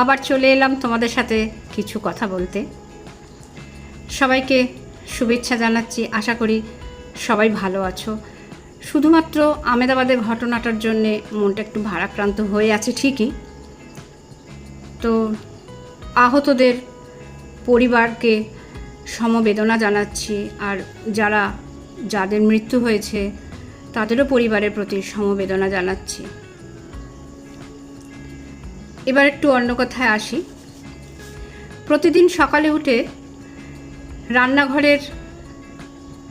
আবার চলে এলাম তোমাদের সাথে কিছু কথা বলতে। সবাইকে শুভেচ্ছা জানাচ্ছি, আশা করি সবাই ভালো আছো। শুধুমাত্র আমেদাবাদের ঘটনাটার জন্যে মনটা একটু ভারাক্রান্ত হয়ে আছে ঠিকই, তো আহতদের পরিবারকে সমবেদনা জানাচ্ছি, আর যাদের মৃত্যু হয়েছে তাদেরও পরিবারের প্রতি সমবেদনা জানাচ্ছি। এবার একটু অন্য কথায় আসি। প্রতিদিন সকালে উঠে রান্নাঘরের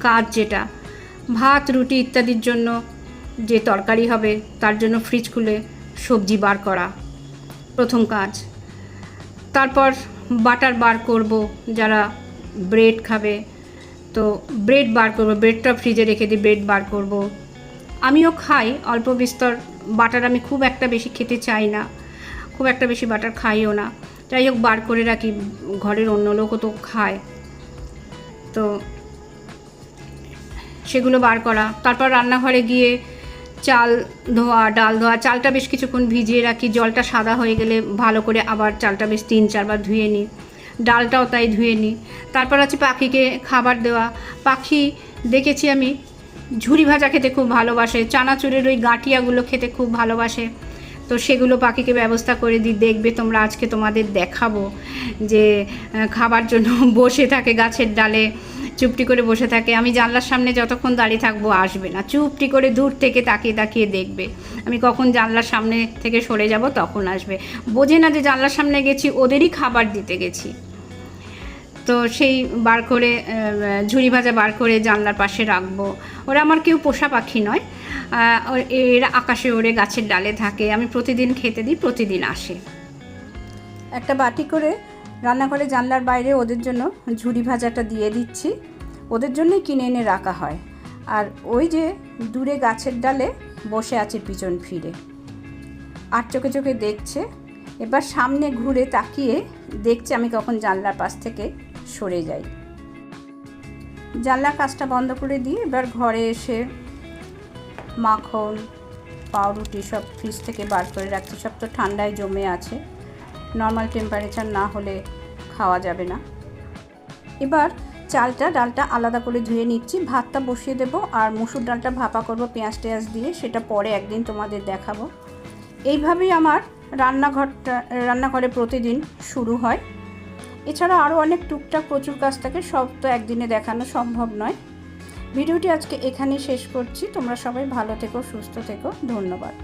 কাজ, যেটা ভাত রুটি ইত্যাদির জন্য যে তরকারি হবে তার জন্য ফ্রিজ খুলে সবজি বার করা প্রথম কাজ। তারপর বাটার বার করব, যারা ব্রেড খাবে তো ব্রেড বার করব, ব্রেডটা ফ্রিজে রেখে দিই, ব্রেড বার করব। আমিও খাই অল্প বিস্তর বাটার, আমি খুব একটা বেশি খেতে চাই না, খুব একটা বেশি বাটার খাইও না, যাই হোক বার করে রাখি, ঘরের অন্য লোকও তো খায়, তো সেগুলো বার করা। তারপর রান্নাঘরে গিয়ে চাল ধোয়া, ডাল ধোয়া, চালটা বেশ কিছুক্ষণ ভিজিয়ে রাখি, জলটা সাদা হয়ে গেলে ভালো করে আবার চালটা বেশ 3-4 বার ধুয়ে নিই, ডালটাও তাই ধুয়ে নিই। তারপর আছে পাখিকে খাবার দেওয়া। পাখি দেখেছি আমি ঝুরি ভাজা খেতে খুব ভালোবাসে, চানাচুরের ওই গাঁটিয়াগুলো খেতে খুব ভালোবাসে, তো সেগুলো পাখিকে ব্যবস্থা করে দিই। দেখবে তোমরা, আজকে তোমাদের দেখাবো যে খাবার জন্য বসে থাকে গাছের ডালে, চুপটি করে বসে থাকে। আমি জানলার সামনে যতক্ষণ দাঁড়িয়ে থাকবো আসবে না, চুপটি করে দূর থেকে তাকিয়ে তাকিয়ে দেখবে, আমি কখন জানলার সামনে থেকে সরে যাব তখন আসবে। বোঝে না যে জানলার সামনে গেছি, ওদেরই খাবার দিতে গেছি। তো সেই বার করে ঝুরি ভাজা বার করে জানলার পাশে রাখবো। ওরা আমার কেউ পোষা পাখি নয়, এরা আকাশে ওড়ে গাছের ডালে থাকে, আমি প্রতিদিন খেতে দিই, প্রতিদিন আসে। একটা বাটি করে রান্নাঘরে জানলার বাইরে ওদের জন্য ঝুরি ভাজাটা দিয়ে দিচ্ছি, ওদের জন্যই কিনে এনে রাখা হয়। আর ওই যে দূরে গাছের ডালে বসে আছে পিছন ফিরে, আর চোখে চোখে দেখছে। এবার সামনে ঘুরে তাকিয়ে দেখছে আমি কখন জানলার পাশ থেকে সরে যাই। জানলার কাজটা বন্ধ করে দিয়ে এবার ঘরে এসে মাখন, পাউরুটি সব ফ্রিজ থেকে বার করে রাখছি। সব তো ঠান্ডায় জমে আছে, নর্মাল টেম্পারেচার না হলে খাওয়া যাবে না। এবার চালটা ডালটা আলাদা করে ধুয়ে নিচ্ছি, ভাতটা বসিয়ে দেবো, আর মুসুর ডালটা ভাপা করব পেঁয়াজ টেয়াজ দিয়ে, সেটা পরে একদিন তোমাদের দেখাবো। এইভাবেই আমার রান্নাঘরে প্রতিদিন শুরু হয়। এছাড়া আরও অনেক টুকটাক প্রচুর কাজ থাকে, সব তো একদিনে দেখানো সম্ভব নয়। ভিডিওটি আজকে এখানেই শেষ করছি। তোমরা সবাই ভালো থেকো, সুস্থ থেকো, ধন্যবাদ।